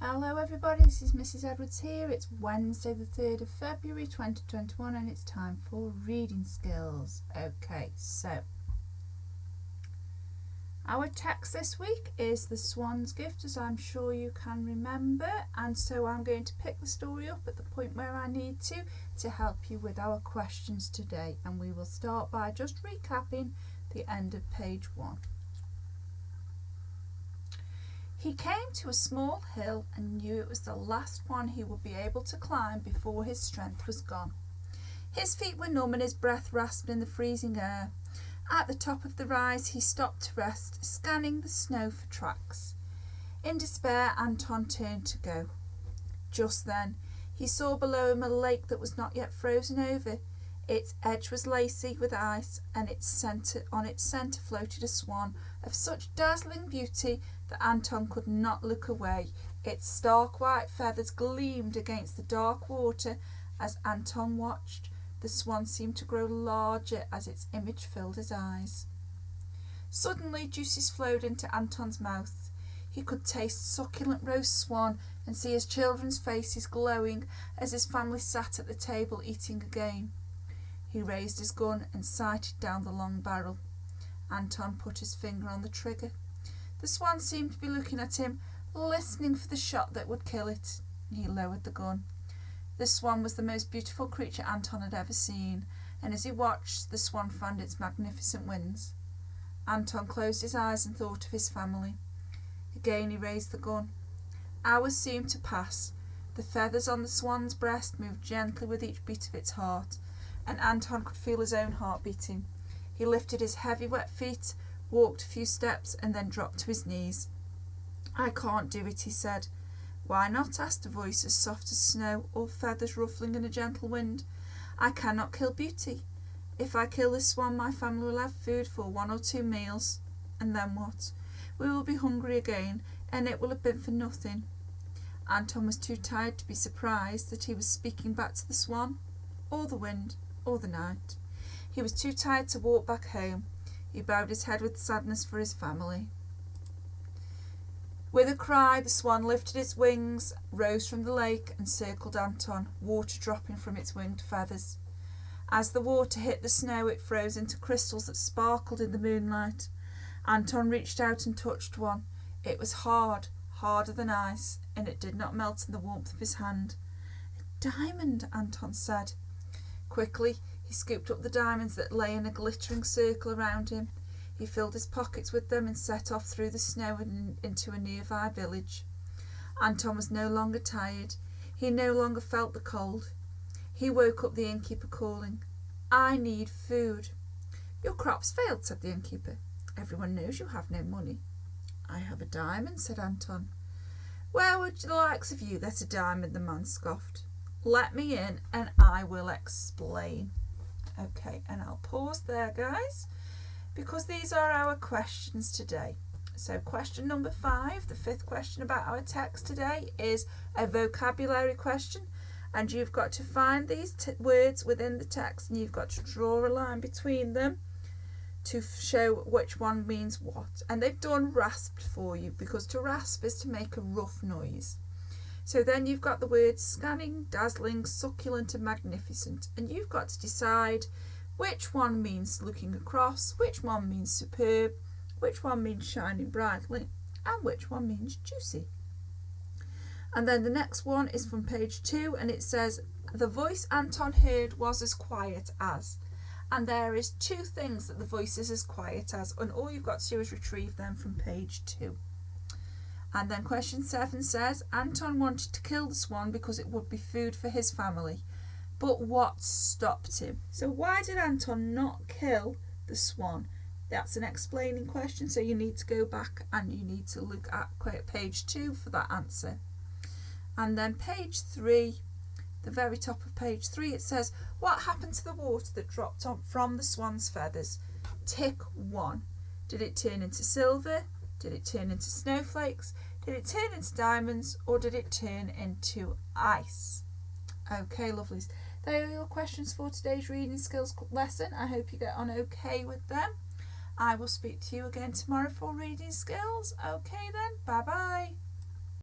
Hello everybody, this is Mrs Edwards here. It's Wednesday the 3rd of February 2021 and it's time for reading skills. Okay, so our text this week is The Swan's Gift, as I'm sure you can remember, and so I'm going to pick the story up at the point where I need to help you with our questions today, and we will start by just recapping the end of page 1. He came to a small hill and knew it was the last one he would be able to climb before his strength was gone. His feet were numb and his breath rasped in the freezing air. At the top of the rise he stopped to rest, scanning the snow for tracks. In despair, Anton turned to go. Just then he saw below him a lake that was not yet frozen over. Its edge was lacy with ice, and on its centre floated a swan of such dazzling beauty that Anton could not look away. Its stark white feathers gleamed against the dark water. As Anton watched, the swan seemed to grow larger as its image filled his eyes. Suddenly juices flowed into Anton's mouth. He could taste succulent roast swan and see his children's faces glowing as his family sat at the table eating again. He raised his gun and sighted down the long barrel. Anton put his finger on the trigger. The swan seemed to be looking at him, listening for the shot that would kill it. He lowered the gun. The swan was the most beautiful creature Anton had ever seen, and as he watched, the swan fanned its magnificent wings. Anton closed his eyes and thought of his family. Again he raised the gun. Hours seemed to pass. The feathers on the swan's breast moved gently with each beat of its heart, and Anton could feel his own heart beating. He lifted his heavy wet feet, walked a few steps, and then dropped to his knees. "I can't do it," he said. "Why not?" asked a voice as soft as snow, all feathers ruffling in a gentle wind. "I cannot kill Beauty. If I kill this swan, my family will have food for 1 or 2 meals. And then what? We will be hungry again, and it will have been for nothing." Anton was too tired to be surprised that he was speaking back to the swan, or the wind, or the night. He was too tired to walk back home. He bowed his head with sadness for his family. With a cry, the swan lifted its wings, rose from the lake, and circled Anton, water dropping from its winged feathers. As the water hit the snow, it froze into crystals that sparkled in the moonlight. Anton reached out and touched one. It was hard, harder than ice, and it did not melt in the warmth of his hand. "A diamond," Anton said. Quickly, he scooped up the diamonds that lay in a glittering circle around him. He filled his pockets with them and set off through the snow and into a nearby village. Anton was no longer tired. He no longer felt the cold. He woke up the innkeeper calling, "I need food." "Your crop's failed," said the innkeeper. "Everyone knows you have no money." "I have a diamond," said Anton. "Where would the likes of you get a diamond?" the man scoffed. "Let me in and I will explain." Okay, and I'll pause there, guys, because these are our questions today. So question number 5, the 5th question about our text today, is a vocabulary question, and you've got to find these words within the text, and you've got to draw a line between them to show which one means what. And they've done rasped for you, because to rasp is to make a rough noise. So then you've got the words scanning, dazzling, succulent and magnificent, and you've got to decide which one means looking across, which one means superb, which one means shining brightly, and which one means juicy. And then the next one is from page 2, and it says, "The voice Anton heard was as quiet as," and there is 2 things that the voice is as quiet as, and all you've got to do is retrieve them from page 2. And then question 7 says, Anton wanted to kill the swan because it would be food for his family. But what stopped him? So why did Anton not kill the swan? That's an explaining question, so you need to go back and you need to look at page 2 for that answer. And then page 3, the very top of page 3, it says, what happened to the water that dropped from the swan's feathers? Tick 1. Did it turn into silver? Did it turn into snowflakes? Did it turn into diamonds? Or did it turn into ice? Okay, lovelies. They are your questions for today's reading skills lesson. I hope you get on okay with them. I will speak to you again tomorrow for reading skills. Okay then, bye bye.